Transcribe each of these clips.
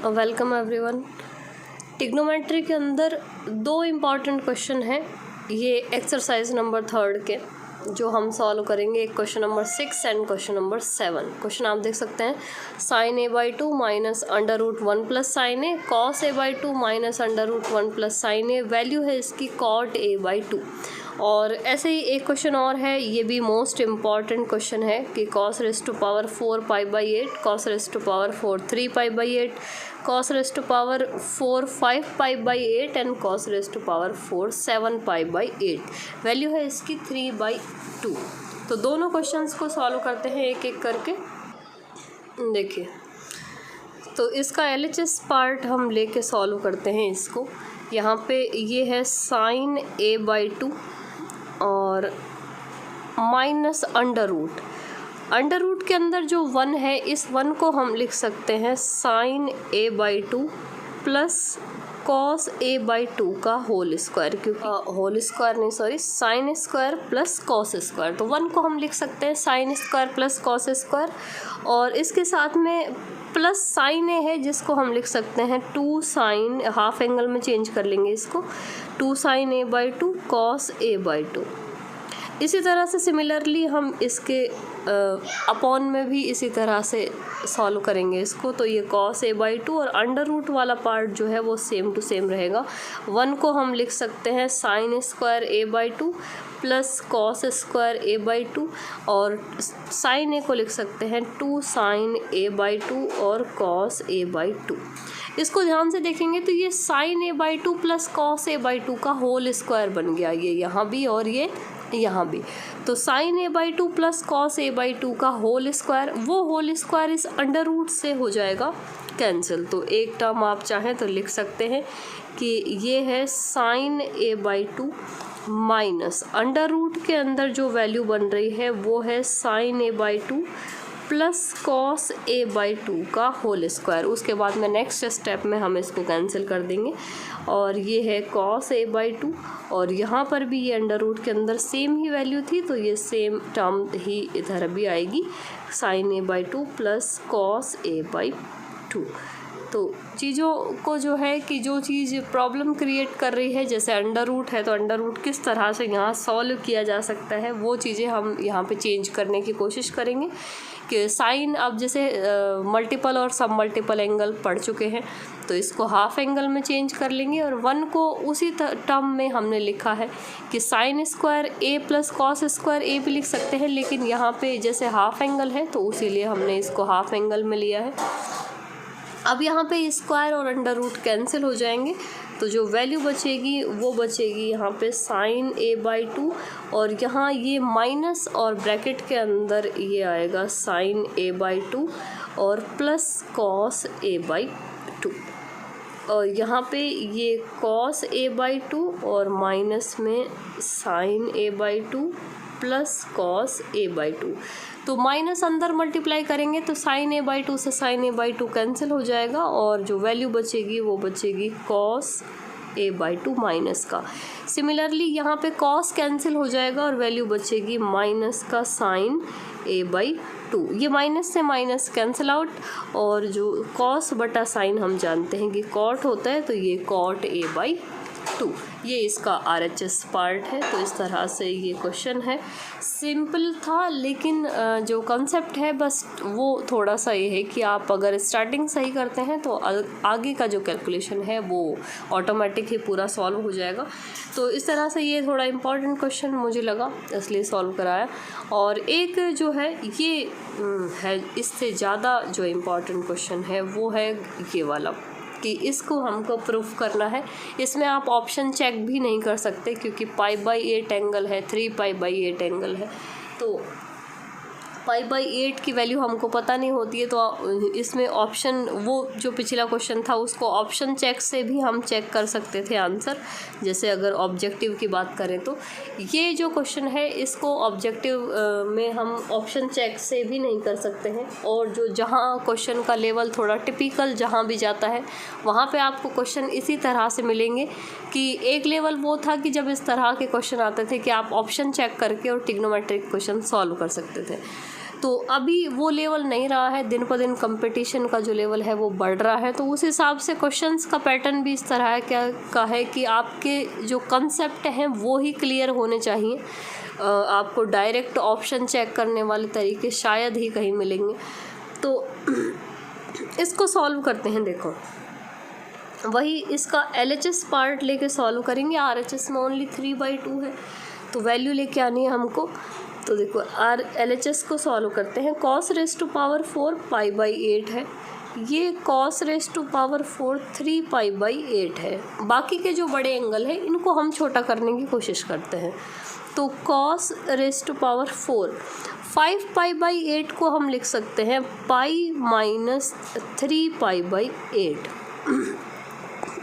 Welcome everyone. Trigonometry के अंदर दो इम्पॉर्टेंट क्वेश्चन हैं, ये एक्सरसाइज नंबर 3 के जो हम सॉल्व करेंगे। एक question number 6 and question number 7। Question आप देख सकते हैं, sine a/2 minus under root 1 plus sine a, cos a/2 minus under root 1 plus sine a, value है इसकी कॉट a/2। और ऐसे ही एक क्वेश्चन और है, ये भी मोस्ट इम्पॉर्टेंट क्वेश्चन है कि cos raise to power 4π/8, cos raise to power 4 3π/8, cos raise to power 4 5π/8 and cos raise to power 4 7π/8। Value है इसकी 3/2। तो दोनों क्वेश्चंस को सॉल्व करते हैं एक एक करके। देखिए, तो इसका LHS पार्ट हम लेके सॉल्व करते हैं इसको। यहाँ पे ये है साइन a/2 और माइनस अंडर रूट के अंदर जो 1 है, इस 1 को हम लिख सकते हैं sine a/2 plus cos a/2 का होल स्क्वायर, क्योंकि होल स्क्वायर नहीं sorry sine square plus cos square. तो 1 को हम लिख सकते हैं sine square plus cos square, और इसके साथ में प्लस साइन ए है जिसको हम लिख सकते हैं 2 साइन, हाफ एंगल में चेंज कर लेंगे इसको, 2 साइन a/2 कॉस a/2। इसी तरह से सिमिलरली हम इसके अपॉन में भी इसी तरह से सॉल्व करेंगे इसको। तो ये कॉस a/2 और अंडर रूट वाला पार्ट जो है वो सेम टू सेम रहेगा। 1 को हम लिख सकते हैं sine square a/2 plus cos square a/2, और साइन ए को लिख सकते हैं 2 साइन a/2 और कॉस a/2। इसको ध्यान से देखेंगे तो ये sign a/2 plus cos a/2 का होल स्क्वायर बन गया, ये यहाँ भी और ये यहाँ भी। तो sign a/2 plus cos a/2 का होल स्क्वायर, वो होल स्क्वायर इस अंडर रूट से हो जाएगा कैंसिल। तो एक टर्म आप चाहें तो लिख सकते हैं कि ये है sign a/2 minus under root के अंदर जो वैल्यू बन रही है वो है sign a/2 plus cos a/2 का होल स्क्वायर। उसके बाद में नेक्स्ट स्टेप में हम इसको कैंसिल कर देंगे, और ये है कॉस a/2, और यहाँ पर भी ये अंडर रूट के अंदर सेम ही वैल्यू थी, तो ये सेम टर्म ही इधर भी आएगी, sign a/2 plus cos a/2। तो चीज़ों को जो है कि जो चीज़ प्रॉब्लम क्रिएट कर रही है, जैसे अंडर रूट है तो अंडर रूट किस तरह से यहाँ सॉल्व किया जा सकता है, वो चीज़ें हम यहाँ पे चेंज करने की कोशिश करेंगे। कि साइन अब जैसे मल्टीपल और सब मल्टीपल एंगल पढ़ चुके हैं, तो इसको हाफ एंगल में चेंज कर लेंगे, और 1 को उसी टर्म में हमने लिखा है कि sine square a plus cos square a भी लिख सकते हैं, लेकिन यहाँ पे जैसे हाफ एंगल है तो उसीलिए हमने इसको हाफ एंगल में लिया है। अब यहाँ पे स्क्वायर और अंडर रूट कैंसिल हो जाएंगे, तो जो वैल्यू बचेगी वो बचेगी यहाँ पे साइन a/2, और यहाँ ये माइनस और ब्रैकेट के अंदर ये आएगा साइन a/2 और प्लस कॉस a/2, और यहाँ पे ये कॉस a/2 और माइनस में sign a/2 plus cos a/2। तो माइनस अंदर मल्टीप्लाई करेंगे तो साइन a/2 से साइन a/2 कैंसिल हो जाएगा, और जो वैल्यू बचेगी वो बचेगी कॉस a/2 माइनस का। सिमिलरली यहाँ पे कॉस कैंसिल हो जाएगा और वैल्यू बचेगी माइनस का साइन a/2। ये माइनस से माइनस कैंसिल आउट, और जो कॉस बटा साइन हम जानते हैं कि कॉट होता है, तो ये कॉट a/2। ये इसका RHS पार्ट है। तो इस तरह से ये क्वेश्चन है, सिंपल था, लेकिन जो कंसेप्ट है बस वो थोड़ा सा ये है कि आप अगर स्टार्टिंग सही करते हैं तो आगे का जो कैलकुलेशन है वो ऑटोमेटिक ही पूरा सॉल्व हो जाएगा। तो इस तरह से ये थोड़ा इम्पॉर्टेंट क्वेश्चन मुझे लगा, इसलिए सॉल्व कराया। और एक जो है ये है, इससे ज़्यादा जो इम्पॉर्टेंट क्वेश्चन है वो है ये वाला, कि इसको हमको प्रूफ करना है। इसमें आप ऑप्शन चेक भी नहीं कर सकते, क्योंकि π/8 एंगल है, 3π/8 एंगल है, तो π/8 की वैल्यू हमको पता नहीं होती है। तो इसमें ऑप्शन, वो जो पिछला क्वेश्चन था उसको ऑप्शन चेक से भी हम चेक कर सकते थे आंसर, जैसे अगर ऑब्जेक्टिव की बात करें तो ये जो क्वेश्चन है इसको ऑब्जेक्टिव में हम ऑप्शन चेक से भी नहीं कर सकते हैं। और जो जहाँ क्वेश्चन का लेवल थोड़ा टिपिकल जहाँ भी जाता है वहाँ पे आपको क्वेश्चन इसी तरह से मिलेंगे, कि एक लेवल वो था कि जब इस तरह के क्वेश्चन आते थे कि आप ऑप्शन चेक करके और ट्रिग्नोमेट्रिक क्वेश्चन सॉल्व कर सकते थे। तो अभी वो लेवल नहीं रहा है, दिन पर दिन कंपटीशन का जो लेवल है वो बढ़ रहा है। तो उस हिसाब से क्वेश्चंस का पैटर्न भी इस तरह का है कि आपके जो कंसेप्ट हैं वो ही क्लियर होने चाहिए। आपको डायरेक्ट ऑप्शन चेक करने वाले तरीके शायद ही कहीं मिलेंगे। तो इसको सॉल्व करते हैं। देखो, वही इसका LHS पार्ट लेके सॉल्व करेंगे। RHS में ओनली 3/2 है, तो वैल्यू लेके आनी है हमको। तो देखो LHS को सॉल्व करते हैं। cos रेज़ टू पावर 4 π/8 है, ये cos रेज़ टू पावर 4 3 π/8 है। बाकी के जो बड़े एंगल हैं इनको हम छोटा करने की कोशिश करते हैं। तो cos रेज़ टू पावर 4 5 π/8 को हम लिख सकते हैं π - 3 π/8।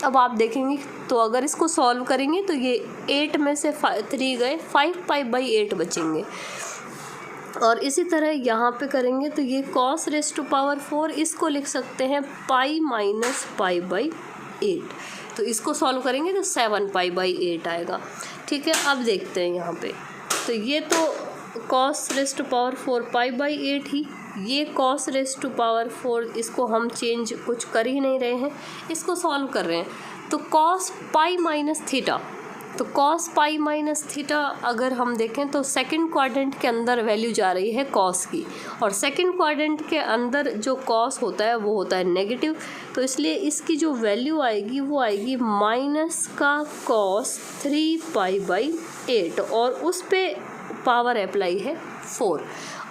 अब आप देखेंगे तो अगर इसको सॉल्व करेंगे तो ये 8 में से 3 गए, 5 π/8 बचेंगे। और इसी तरह यहाँ पे करेंगे तो ये cos रेज़ टू पावर 4 इसको लिख सकते हैं π - π/8। तो इसको सॉल्व करेंगे तो 7 π/8 आएगा। ठीक है, अब देखते हैं यहाँ पे। तो ये तो cos रेज़ टू पावर 4 π/8 ही, ये cos रेज़ टू पावर 4 इसको हम चेंज कुछ कर ही नहीं रहे हैं, इसको सॉल्व कर रहे हैं। तो cos π - थीटा, तो cos π - थीटा अगर हम देखें तो सेकंड क्वाड्रेंट के अंदर वैल्यू जा रही है cos की, और सेकंड क्वाड्रेंट के अंदर जो cos होता है वो होता है नेगेटिव। तो इसलिए इसकी जो वैल्यू आएगी वो आएगी माइनस का cos 3 π/8, और उस पे पावर अप्लाई है 4।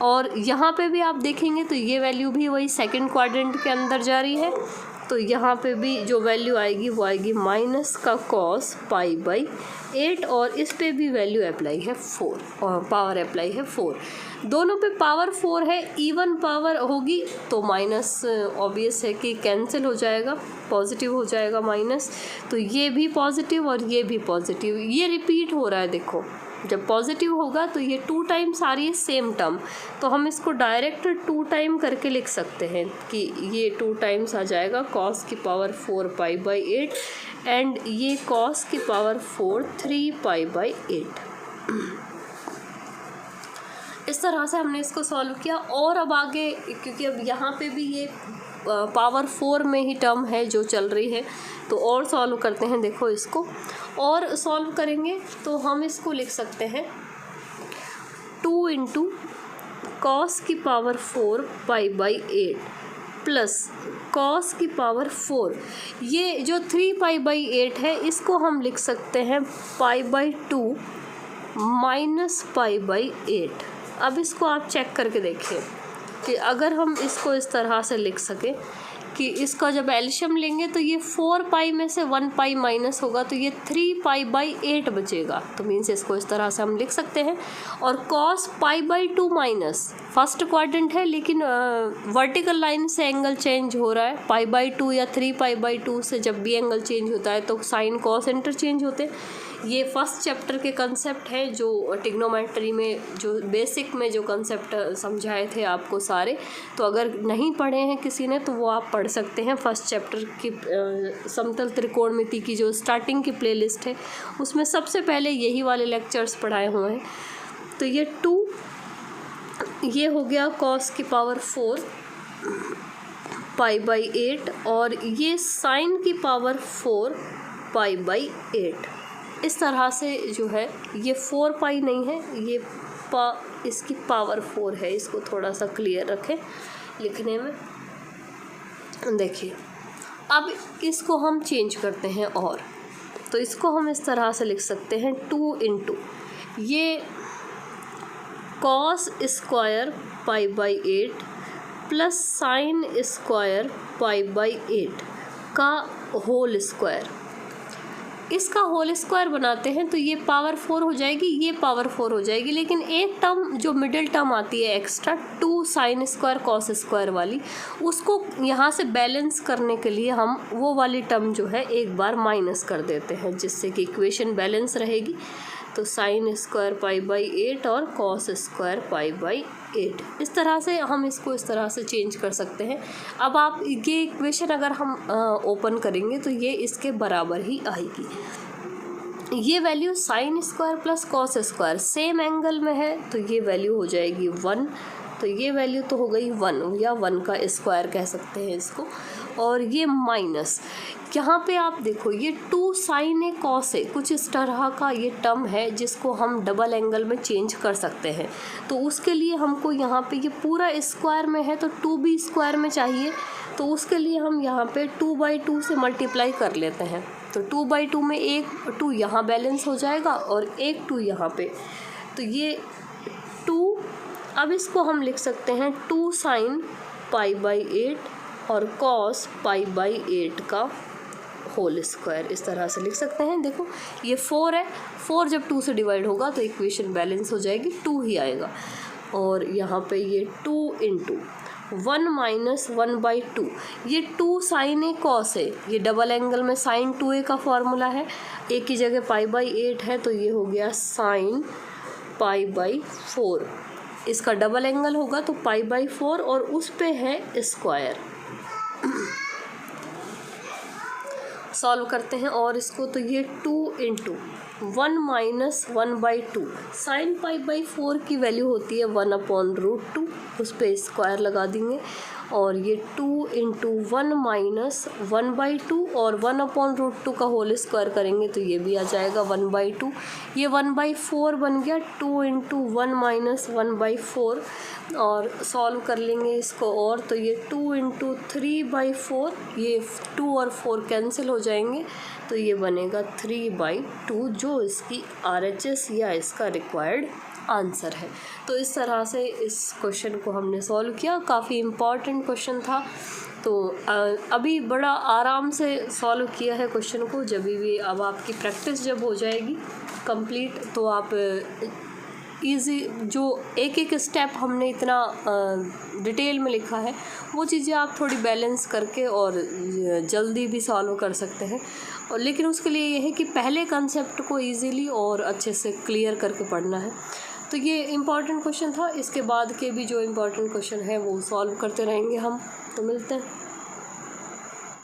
और यहाँ पे भी आप देखेंगे तो ये वैल्यू भी वही सेकंड क्वाड्रेंट के अंदर जा रही है। तो यहाँ पे भी जो वैल्यू आएगी वो आएगी माइनस का cos π/8, और इस पे भी वैल्यू अप्लाई है 4, और पावर अप्लाई है 4। दोनों पे पावर 4 है, इवन पावर होगी तो माइनस ऑब्वियस है कि कैंसिल हो जाएगा, पॉजिटिव हो जाएगा माइनस। तो ये भी पॉजिटिव और ये भी पॉजिटिव, ये रिपीट हो रहा है। देखो, जब पॉजिटिव होगा तो ये 2 टाइम्स आ रही है सेम टर्म, तो हम इसको डायरेक्ट 2 टाइम करके लिख सकते हैं कि ये 2 टाइम्स आ जाएगा cos की पावर 4 π/8, एंड ये cos की पावर 4 3 π/8। इस तरह से हमने इसको सॉल्व किया। और अब आगे, क्योंकि अब यहाँ पे भी ये पावर 4 में ही टर्म है जो चल रही है, तो और सॉल्व करते हैं। देखो, इसको और सॉल्व करेंगे तो हम इसको लिख सकते हैं 2 × cos की पावर 4 π/8 प्लस cos की पावर 4, ये जो 3 π/8 है इसको हम लिख सकते हैं π/2 माइनस π/8। अब इसको आप चेक करके देखिए कि अगर हम इसको इस तरह से लिख सकें कि इसका जब एल्शियम लेंगे तो ये 4 पाई में से 1 पाई माइनस होगा, तो ये 3 π/8 बचेगा। तो मीन्स इसको इस तरह से हम लिख सकते हैं। और cos π/2 माइनस, फर्स्ट क्वाड्रेंट है लेकिन वर्टिकल लाइन से एंगल चेंज हो रहा है। π/2 या 3 π/2 से जब भी एंगल चेंज होता है तो साइन कॉस इंटरचेंज होते हैं। ये फर्स्ट चैप्टर के कंसेप्ट है जो ट्रिग्नोमेट्री में, जो बेसिक में जो कंसेप्ट समझाए थे आपको सारे। तो अगर नहीं पढ़े हैं किसी ने तो वो आप पढ़ सकते हैं। फर्स्ट चैप्टर की समतल त्रिकोणमिति की जो स्टार्टिंग की प्लेलिस्ट है उसमें सबसे पहले यही वाले लेक्चर्स पढ़ाए हुए हैं। तो ये 2, ये हो गया cos की पावर 4 π/8, और ये साइन की पावर 4 π/8। इस तरह से जो है ये 4 पाई नहीं है, ये इसकी पावर 4 है। इसको थोड़ा सा क्लियर रखें लिखने में। देखिए, अब इसको हम चेंज करते हैं, और तो इसको हम इस तरह से लिख सकते हैं 2 × ये cos square π/8 plus sine square π/8 का होल स्क्वायर। इसका होल स्क्वायर बनाते हैं तो ये पावर 4 हो जाएगी, ये पावर 4 हो जाएगी, लेकिन एक टर्म जो मिडिल टर्म आती है extra 2 sine square cos square वाली, उसको यहाँ से बैलेंस करने के लिए हम वो वाली टर्म जो है एक बार माइनस कर देते हैं, जिससे कि इक्वेशन बैलेंस रहेगी। तो साइन स्क्वायर π/8 और कॉस स्क्वायर π/8, इस तरह से हम इसको इस तरह से चेंज कर सकते हैं। अब आप ये इक्वेशन अगर हम ओपन करेंगे तो ये इसके बराबर ही आएगी। ये value sine square plus cos square same angle में है तो ये वैल्यू हो जाएगी 1। तो ये वैल्यू तो हो गई 1 या 1 का स्क्वायर कह सकते हैं इसको। और ये माइनस, यहाँ पे आप देखो ये 2 साइन ए कॉस ए कुछ इस तरह का ये टर्म है जिसको हम डबल एंगल में चेंज कर सकते हैं। तो उसके लिए हमको यहाँ पे ये पूरा स्क्वायर में है तो 2b स्क्वायर में चाहिए, तो उसके लिए हम यहाँ पे 2/2 से मल्टीप्लाई कर लेते हैं। तो 2/2 में एक 2 यहाँ बैलेंस हो जाएगा और एक 2 यहाँ पे, तो ये 2, अब इसको हम लिख सकते हैं 2 साइन π/8 और कॉस π/8 का होल स्क्वायर, इस तरह से लिख सकते हैं। देखो ये 4 है, 4 जब 2 से डिवाइड होगा तो इक्वेशन बैलेंस हो जाएगी, 2 ही आएगा। और यहाँ पे ये 2 × 1 - 1/2, ये 2 साइन ए कॉस है, ये डबल एंगल में साइन 2a का फॉर्मूला है, a की जगह π/8 है तो ये हो गया साइन π/4। इसका डबल एंगल होगा तो π/4 और उस पे है स्क्वायर। सॉल्व करते हैं और इसको, तो ये 2 × 1 - 1/2, साइन π/4 की वैल्यू होती है 1/√2, उस पर स्क्वायर लगा देंगे। और ये 2 × 1 - 1/2 और 1/√2 का होल स्क्वायर करेंगे तो ये भी आ जाएगा 1/2, ये 1/4 बन गया। 2 × 1 - 1/4 और सॉल्व कर लेंगे इसको, और तो ये 2 × 3/4, ये 2 और 4 कैंसिल हो जाएंगे तो ये बनेगा 3/2, जो इसकी RHS या इसका रिक्वायर्ड आंसर है। तो इस तरह से इस क्वेश्चन को हमने सॉल्व किया, काफ़ी इम्पॉर्टेंट क्वेश्चन था। तो अभी बड़ा आराम से सॉल्व किया है क्वेश्चन को। जब भी अब आपकी प्रैक्टिस जब हो जाएगी कंप्लीट तो आप इजी, जो एक एक स्टेप हमने इतना डिटेल में लिखा है वो चीज़ें आप थोड़ी बैलेंस करके और जल्दी भी सॉल्व कर सकते हैं। और लेकिन उसके लिए ये है कि पहले कंसेप्ट को इजीली और अच्छे से क्लियर करके पढ़ना है। तो ये इम्पॉर्टेंट क्वेश्चन था, इसके बाद के भी जो इम्पॉर्टेंट क्वेश्चन है वो सॉल्व करते रहेंगे हम। तो मिलते हैं।